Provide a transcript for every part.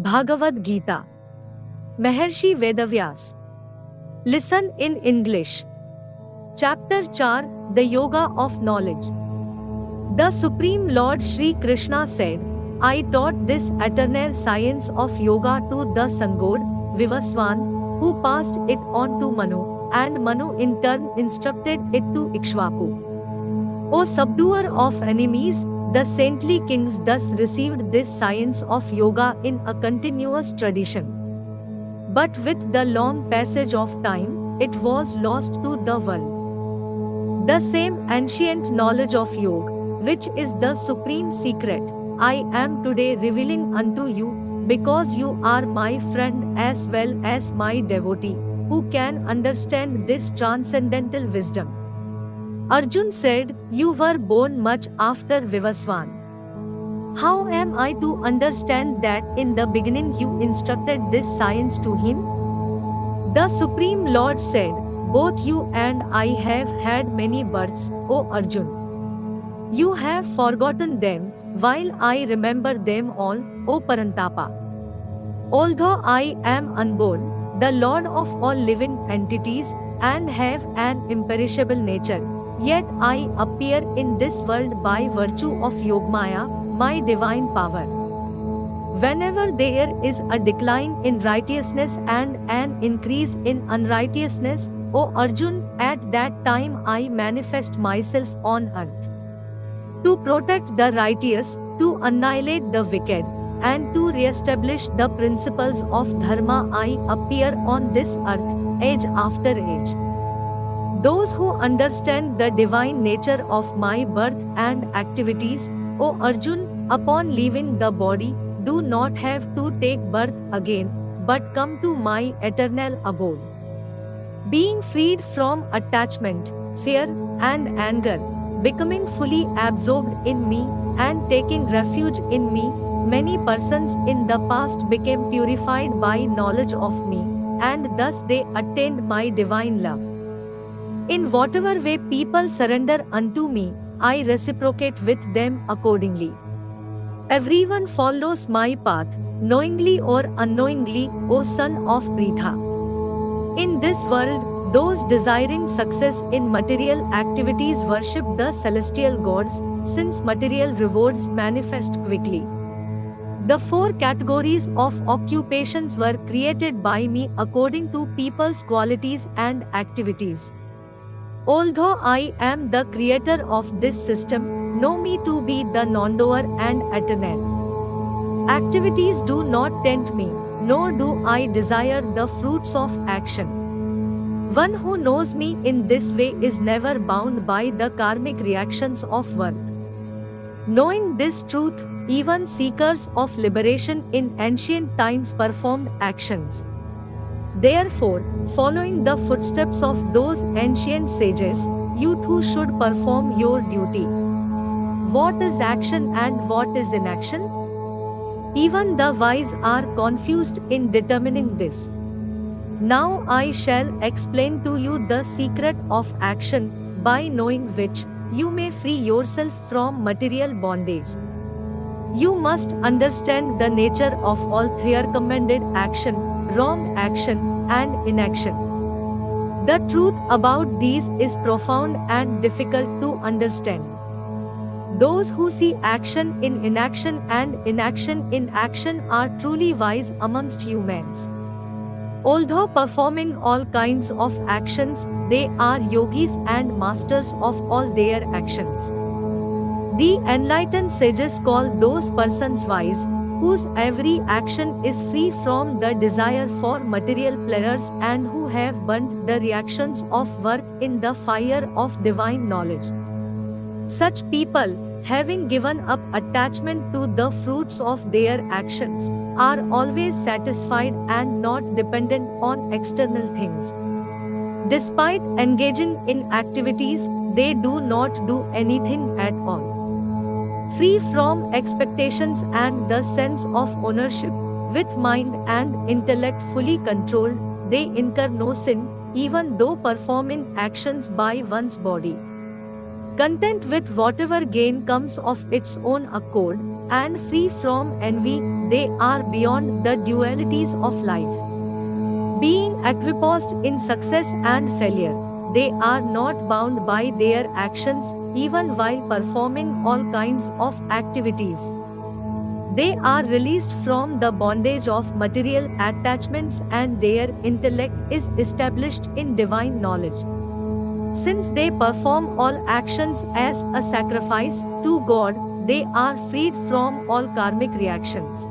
Bhagavad Gita. Maharshi Vedavyas. Listen in English. Chapter 4, The Yoga of Knowledge. The Supreme Lord Shri Krishna said, I taught this eternal science of yoga to the sun god, Vivaswan, who passed it on to Manu, and Manu in turn instructed it to Ikshvaku. O subduer of enemies, the saintly kings thus received this science of yoga in a continuous tradition. But with the long passage of time, it was lost to the world. The same ancient knowledge of yoga, which is the supreme secret, I am today revealing unto you, because you are my friend as well as my devotee, who can understand this transcendental wisdom. Arjun said, You were born much after Vivaswan. How am I to understand that in the beginning you instructed this science to him? The Supreme Lord said, Both you and I have had many births, O Arjun. You have forgotten them, while I remember them all, O Parantapa. Although I am unborn, the Lord of all living entities, and have an imperishable nature, yet I appear in this world by virtue of Yogmaya, my divine power. Whenever there is a decline in righteousness and an increase in unrighteousness, O Arjun, at that time I manifest myself on earth. To protect the righteous, to annihilate the wicked, and to re-establish the principles of Dharma, I appear on this earth, age after age. Those who understand the divine nature of my birth and activities, O Arjun, upon leaving the body, do not have to take birth again, but come to my eternal abode. Being freed from attachment, fear, and anger, becoming fully absorbed in me, and taking refuge in me, many persons in the past became purified by knowledge of me, and thus they attained my divine love. In whatever way people surrender unto me, I reciprocate with them accordingly. Everyone follows my path, knowingly or unknowingly, O son of Pritha. In this world, those desiring success in material activities worship the celestial gods, since material rewards manifest quickly. The four categories of occupations were created by me according to people's qualities and activities. Although I am the creator of this system, know me to be the non-doer and eternal. Activities do not tempt me, nor do I desire the fruits of action. One who knows me in this way is never bound by the karmic reactions of work. Knowing this truth, even seekers of liberation in ancient times performed actions. Therefore, following the footsteps of those ancient sages, you too should perform your duty. What is action and what is inaction? Even the wise are confused in determining this. Now I shall explain to you the secret of action, by knowing which, you may free yourself from material bondage. You must understand the nature of all three recommended action, wrong action, and inaction. The truth about these is profound and difficult to understand. Those who see action in inaction and inaction in action are truly wise amongst humans. Although performing all kinds of actions, they are yogis and masters of all their actions. The enlightened sages call those persons wise, whose every action is free from the desire for material pleasures and who have burnt the reactions of work in the fire of divine knowledge. Such people, having given up attachment to the fruits of their actions, are always satisfied and not dependent on external things. Despite engaging in activities, they do not do anything at all. Free from expectations and the sense of ownership, with mind and intellect fully controlled, they incur no sin, even though performing actions by one's body. content with whatever gain comes of its own accord, and free from envy. They are beyond the dualities of life. Being equipoised in success and failure, they are not bound by their actions, even while performing all kinds of activities. They are released from the bondage of material attachments, and their intellect is established in divine knowledge. Since they perform all actions as a sacrifice to God, they are freed from all karmic reactions.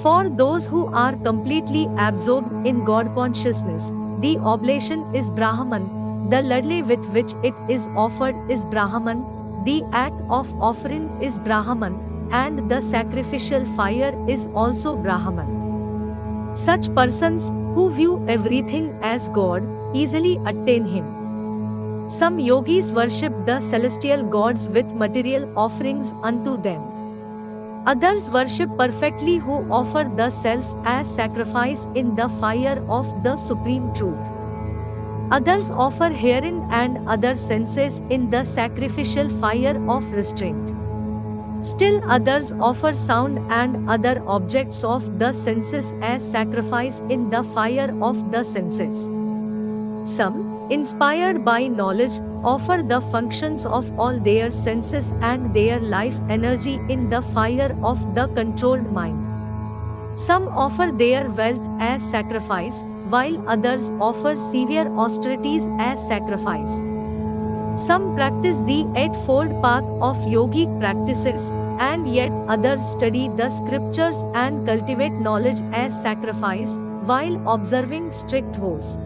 For those who are completely absorbed in God consciousness, the oblation is Brahman, the ladle with which it is offered is Brahman, the act of offering is Brahman, and the sacrificial fire is also Brahman. Such persons, who view everything as God, easily attain Him. Some yogis worship the celestial gods with material offerings unto them. Others worship perfectly, who offer the self as sacrifice in the fire of the supreme truth. Others offer hearing and other senses in the sacrificial fire of restraint. Still others offer sound and other objects of the senses as sacrifice in the fire of the senses. Some, inspired by knowledge, offer the functions of all their senses and their life energy in the fire of the controlled mind. Some offer their wealth as sacrifice, while others offer severe austerities as sacrifice. Some practice the eightfold path of yogic practices, and yet others study the scriptures and cultivate knowledge as sacrifice, while observing strict vows.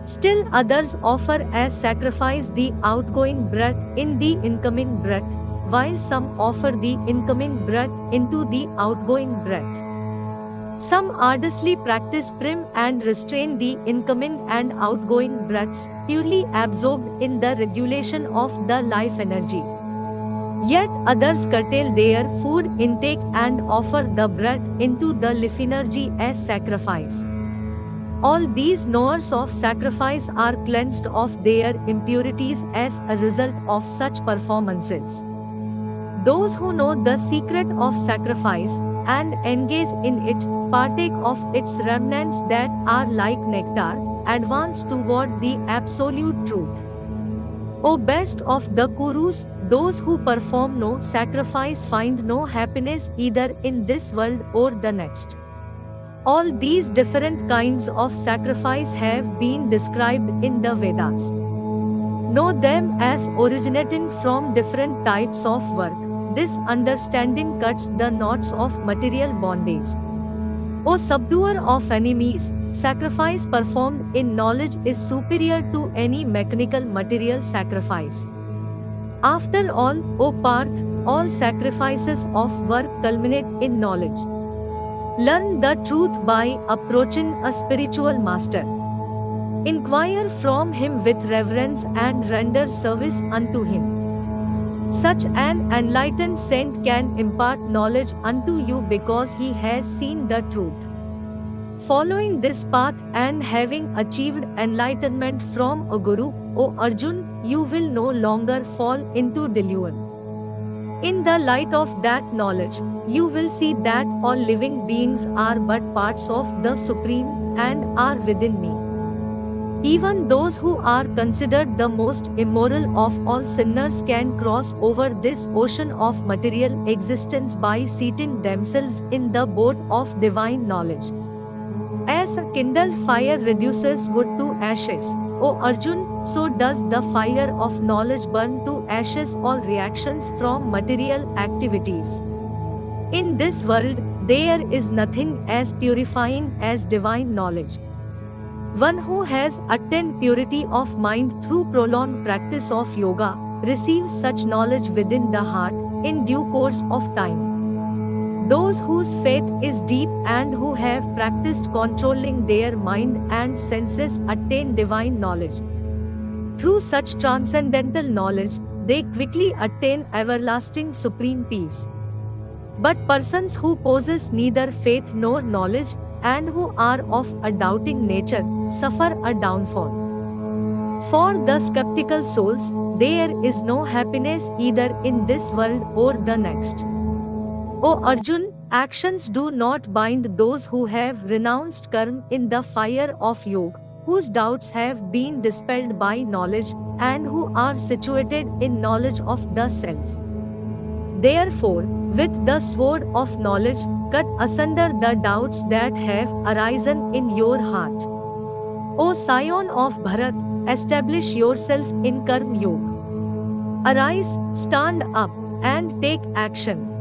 Still others offer as sacrifice the outgoing breath in the incoming breath, while some offer the incoming breath into the outgoing breath. Some arduously practice prim and restrain the incoming and outgoing breaths, purely absorbed in the regulation of the life energy. Yet others curtail their food intake and offer the breath into the life energy as sacrifice. All these knowers of sacrifice are cleansed of their impurities as a result of such performances. Those who know the secret of sacrifice and engage in it, partake of its remnants that are like nectar, advance toward the absolute truth. O best of the Kurus, those who perform no sacrifice find no happiness either in this world or the next. All these different kinds of sacrifice have been described in the Vedas. Know them as originating from different types of work. This understanding cuts the knots of material bondage. O subduer of enemies, sacrifice performed in knowledge is superior to any mechanical material sacrifice. After all, O Parth, all sacrifices of work culminate in knowledge. Learn the truth by approaching a spiritual master. Inquire from him with reverence and render service unto him. Such an enlightened saint can impart knowledge unto you because he has seen the truth. Following this path and having achieved enlightenment from a guru, O Arjun, you will no longer fall into delusion. In the light of that knowledge, you will see that all living beings are but parts of the Supreme and are within me. Even those who are considered the most immoral of all sinners can cross over this ocean of material existence by seating themselves in the boat of divine knowledge. As a kindled fire reduces wood to ashes, O Arjun, so does the fire of knowledge burn to ashes all reactions from material activities. In this world, there is nothing as purifying as divine knowledge. One who has attained purity of mind through prolonged practice of yoga, receives such knowledge within the heart, in due course of time. Those whose faith is deep and who have practiced controlling their mind and senses attain divine knowledge. Through such transcendental knowledge, they quickly attain everlasting supreme peace. But persons who possess neither faith nor knowledge, and who are of a doubting nature, suffer a downfall. For the skeptical souls, there is no happiness either in this world or the next. O Arjun, actions do not bind those who have renounced karma in the fire of yoga, whose doubts have been dispelled by knowledge, and who are situated in knowledge of the self. Therefore, with the sword of knowledge, cut asunder the doubts that have arisen in your heart. O scion of Bharat, establish yourself in Karma Yoga. Arise, stand up, and take action.